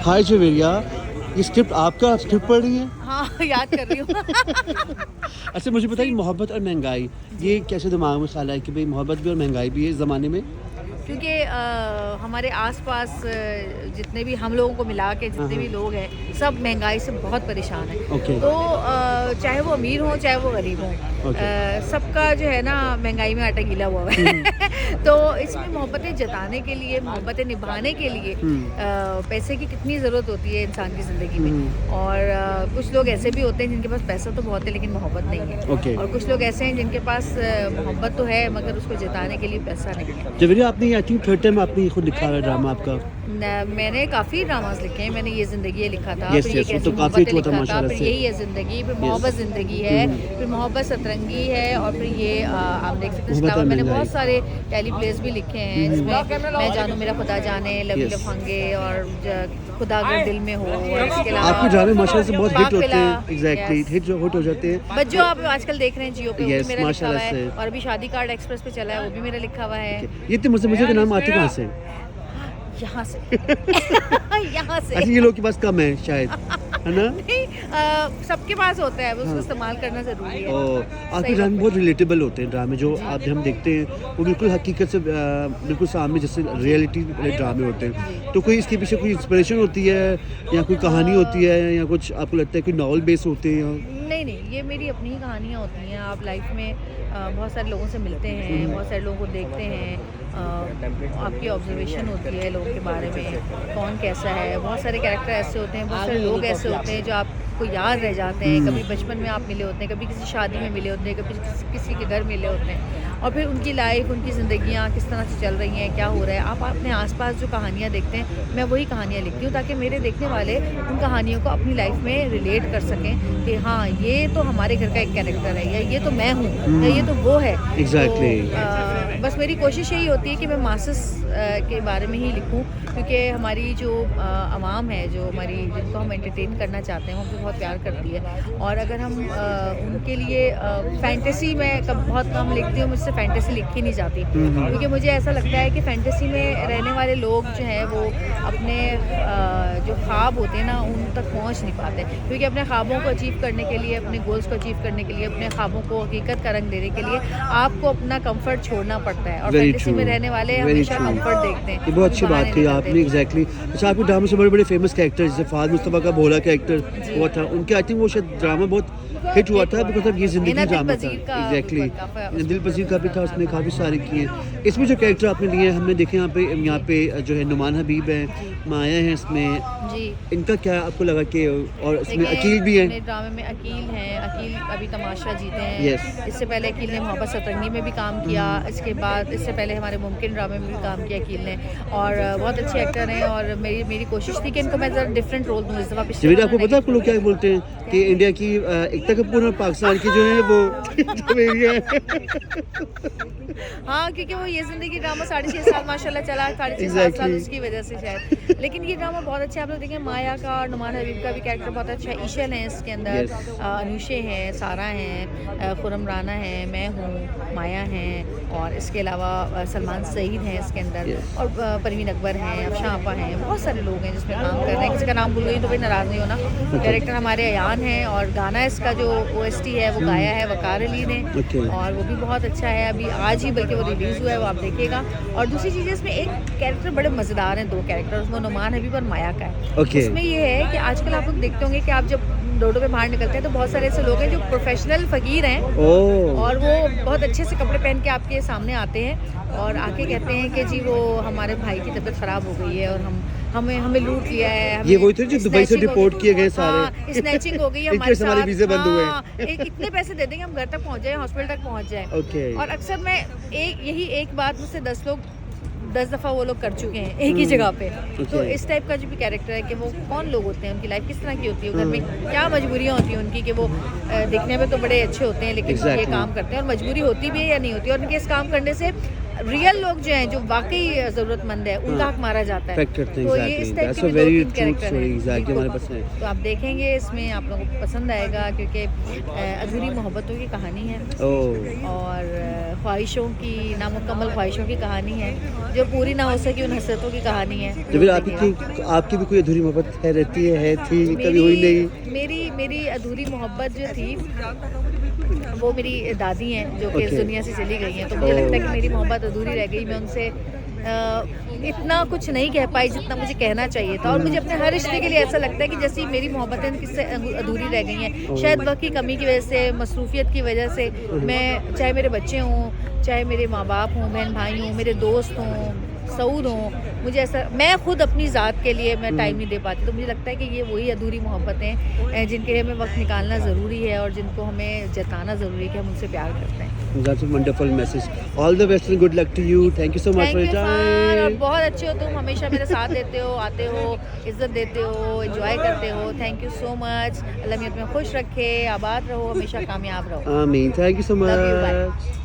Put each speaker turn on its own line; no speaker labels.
हाय जवेरिया, ये स्क्रिप्ट आपका स्क्रिप्ट पढ़ रही है?
हाँ याद कर रही हूँ।
अच्छा मुझे बताइए, मोहब्बत और महंगाई ये कैसे दिमाग में ख्याल आया कि भाई मोहब्बत भी और महंगाई भी है इस ज़माने में?
क्योंकि हमारे आसपास जितने भी हम लोगों को मिला के जितने भी लोग हैं सब महंगाई से बहुत परेशान हैं।
ओके।
तो चाहे वो अमीर हों चाहे वो गरीब हों, सबका जो है ना महंगाई में आटा गीला हुआ है। तो इसमें मोहब्बतें जताने के लिए, मोहब्बतें निभाने के लिए पैसे की कितनी ज़रूरत होती है इंसान की ज़िंदगी में। और कुछ लोग ऐसे भी होते हैं जिनके पास पैसा तो बहुत है लेकिन मोहब्बत नहीं है। और कुछ लोग ऐसे हैं जिनके पास मोहब्बत तो है मगर उसको जताने के लिए पैसा नहीं है।
जवेरिया, आपने आई थिंक थर्ड टाइम आपने खुद लिखा है ड्रामा आपका?
मैंने काफ़ी ड्रामास लिखे हैं। मैंने ये ज़िंदगी लिखा था,
yes,
फिर ये
yes,
कैसी
तो काफ़ी
मोहब्बत लिखा था,
माशाल्लाह
फिर
से।
यही है ज़िंदगी, फिर मोहब्बत ज़िंदगी है, फिर मोहब्बत सतरंगी है, और फिर ये आप देख सकते हैं। इसके अलावा मैंने बहुत सारे टेलीप्लेस भी लिखे हैं जिसमें मैं जानूँ मेरा खुदा जाने, लवी लफंगे और खुदा अगर दिल में हो। और इसके अलावा
आपके ड्रामे माशाल्लाह से बहुत हिट होते हैं।
एग्जैक्टली
हिट हो जाते हैं।
बट जो आप आजकल देख रहे हैं जियो पे, वो भी मेरा लिखा हुआ
माशाल्लाह
है।
से।
और अभी शादी कार्ड एक्सप्रेस पे चला है, वो भी मेरा लिखा हुआ है।
ये तो मुझे का नाम आते कहाँ से?
यहाँ से। यहाँ से।
अच्छा, ये लोग के पास कम है शायद, है ना?
नहीं, सबके पास होता है, उसको इस्तेमाल करना जरूरी है।
आपके ड्रामे बहुत रिलेटेबल होते हैं। ड्रामे जो आप हम देखते हैं वो बिल्कुल हकीकत से बिल्कुल सामने जैसे रियलिटी वाले ड्रामे होते हैं। तो कोई इसके पीछे कोई इंस्पिरेशन होती है या कोई कहानी होती है या कुछ आपको लगता है कोई नॉवल बेस होते हैं?
नहीं, ये मेरी अपनी ही कहानियाँ होती हैं। आप लाइफ में बहुत सारे लोगों से मिलते हैं, बहुत सारे लोगों को देखते हैं, आपकी ऑब्जर्वेशन होती है लोगों के बारे में, कौन कैसा है। बहुत सारे कैरेक्टर ऐसे होते हैं, बहुत सारे लोग ऐसे होते हैं जो आपको याद रह जाते हैं। कभी बचपन में आप मिले होते हैं, कभी किसी शादी में मिले होते हैं, कभी किसी के घर मिले होते हैं, और फिर उनकी लाइफ, उनकी ज़िंदगियाँ किस तरह से चल रही हैं, क्या हो रहा है। आप अपने आसपास जो कहानियाँ देखते हैं, मैं वही कहानियाँ लिखती हूँ ताकि मेरे देखने वाले उन कहानियों को अपनी लाइफ में रिलेट कर सकें कि हाँ ये तो हमारे घर का एक कैरेक्टर है, या ये तो मैं हूँ, या ये तो वो है।
Exactly.
तो बस मेरी कोशिश यही होती है कि मैं मासेस के बारे में ही लिखूं, क्योंकि हमारी जो आवाम है, जो हमारी जिनको हम एंटरटेन करना चाहते हैं, वो हमसे बहुत प्यार करती है। और अगर हम उनके लिए फैंटेसी में बहुत कम लिखती हूँ, मुझसे फैंटेसी लिखी नहीं जाती, क्योंकि मुझे ऐसा लगता है कि फैंटेसी में रहने वाले लोग जो हैं वो अपने जो ख्वाब होते हैं ना उन तक पहुँच नहीं पाते, क्योंकि अपने ख्वाबों को अचीव करने के लिए, अपने गोल्स को अचीव करने के लिए, अपने ख्वाबों को हकीकत का रंग देने के लिए आपको अपना कंफर्ट छोड़ना पड़ता है। और फैंटेसी में रहने वाले हमेशा कंफर्ट देखते हैं।
ये बहुत अच्छी बात कही आपने। एग्जैक्टली। अच्छा, आपके ड्रामे से बड़े बड़े फेमस कैरेक्टर जैसे फहद मुस्तफा का भोला कैरेक्टर हुआ था, उनके आई थिंक वो शायद ड्रामा बहुत हिट हुआ था बिकॉज ऑफ ये जिंदगी ड्रामा था। एग्जैक्टली। दिल पजीर का भी था, उसने काफ़ी सारे किए। इसमें जो कैरेक्टर आपने लिए हमने देखे यहाँ पे जो है नुमान हबीब है, माया है इसमें जी। इनका क्या आपको लगा कि, और इसमें अकील भी है
ड्रामे में? अकील हैं, अकील अभी तमाशा जीते हैं। इससे पहले अकील ने मोहब्बत सतरंगी में भी काम किया, इसके बाद इससे पहले हमारे मुमकिन ड्रामे में भी काम किया अकील ने, और बहुत अच्छे एक्टर हैं। और मेरी कोशिश थी कि इनको मैं ज़रा डिफरेंट रोल दूँ इस दफ़ा। पिछले
आपको पता है आपको लोग क्या बोलते हैं कि इंडिया की एकता कपूर और पाकिस्तान की जो है वो जवेरिया है।
हाँ, क्योंकि वो ये ज़िंदगी ड्रामा 6.5 साल माशाल्लाह चला, 6.5 साल उसकी वजह से शायद। लेकिन ये ड्रामा बहुत अच्छा है। आप लोग देखें, माया का और नुमान हबीब का भी कैरेक्टर बहुत अच्छा है। ईशल है इसके अंदर, अनुषे हैं, सारा हैं, खुरम राना है, मैं हूँ, माया हैं, और इसके अलावा सलमान सईद हैं इसके अंदर, और परवीन अकबर हैं, अफशां आपा हैं। बहुत सारे लोग हैं जिसमें काम कर रहे हैं। किसी का नाम भूल गई तो कोई नाराज़ नहीं होना। डायरेक्टर हमारे अयान हैं, और गाना इसका जो OST है वो गाया है वकार अली ने, और वो भी बहुत अच्छा है। अभी आज ही बल्कि वो रिलीज़ हुआ है, वो आप देखिएगा। और दूसरी चीज़ इसमें एक कैरेक्टर बड़े मज़ेदार हैं, 2 कैरेक्टर उसमें नुमान हबीब और माया का है। इसमें ये है कि आजकल आप लोग देखते होंगे कि आप जब रोडों पे बाहर निकलते हैं तो बहुत सारे ऐसे लोग हैं जो प्रोफेशनल फ़कीर हैं, और वो बहुत अच्छे से कपड़े पहन के आपके सामने आते हैं और आके कहते हैं कि जी वो हमारे भाई की तबीयत ख़राब हो गई है और हमें लूट लिया है।
ये वही थे जो दुबई से डिपोर्ट किए गए सारे।
स्नैचिंग हो गई है हमारे साथ,
हमारे वीज़े बंद हुए।
इतने पैसे दे देंगे हम घर तक पहुंच जाए, हॉस्पिटल तक पहुंच जाए। और अक्सर मैं एक बात मुझसे 10 दफ़ा वो लोग कर चुके हैं एक ही जगह पे। तो इस टाइप का जो भी कैरेक्टर है कि वो कौन लोग होते हैं, उनकी लाइफ किस तरह की होती है, घर में क्या मजबूरियाँ होती हैं उनकी, कि वो देखने में तो बड़े अच्छे होते हैं लेकिन ये काम करते हैं, और मजबूरी होती भी है या नहीं होती, और उनके इस काम करने से रियल लोग जो हैं, जो वाकई ज़रूरतमंद है, उनका हक मारा जाता है।
Affect करते हैं,
तो ये
exactly.
इस टाइप
That's
के
a
भी
very
2-3
true
कैरेक्टर
story,
हैं।
exactly,
बिल्कुल।
हमारे पास है।
तो आप देखेंगे, इसमें आप लोगों को पसंद आएगा, क्योंकि अधूरी मोहब्बतों की कहानी है
ओह
और ख्वाहिशों की, नामुकम्मल ख्वाहिशों की कहानी है, जो पूरी ना हो सकी उन हसरतों की कहानी है।
तो फिर आपकी भी कोई अधूरी मोहब्बत है, रहती है थी, कभी हुई नहीं?
मेरी अधूरी मोहब्बत जो थी वो मेरी दादी हैं, जो कि इस
Okay.
दुनिया से चली गई हैं। तो मुझे लगता है कि मेरी मोहब्बत अधूरी रह गई। मैं उनसे इतना कुछ नहीं कह पाई जितना मुझे कहना चाहिए था, और मुझे अपने हर रिश्ते के लिए ऐसा लगता है कि जैसे मेरी मोहब्बतें किससे अधूरी रह गई हैं। शायद वक्त की कमी की वजह से, मसरूफियत की वजह से, मैं चाहे मेरे बच्चे हों, चाहे मेरे माँ बाप हों, बहन भाई हों, मेरे दोस्त हों, सऊद हों, मुझे ऐसा, मैं खुद अपनी ज़ात के लिए मैं टाइम नहीं दे पाती। तो मुझे लगता है कि ये वही अधूरी मोहब्बतें हैं जिनके लिए हमें वक्त निकालना ज़रूरी है और जिनको हमें जताना ज़रूरी है कि हम उनसे प्यार करते हैं।
That's a wonderful message. All the best and good luck to you. Thank you so much
thank
for
you
your
फान, और
time.
बहुत अच्छे हो तुम, हमेशा मेरे साथ देते हो, आते हो, इज्जत देते हो, एंजॉय करते हो। Thank you so much. Allah मियां तुम्हें खुश रखे, आबाद रहो, हमेशा कामयाब रहो।
Ameen. Thank you so
Love you, bye.
much.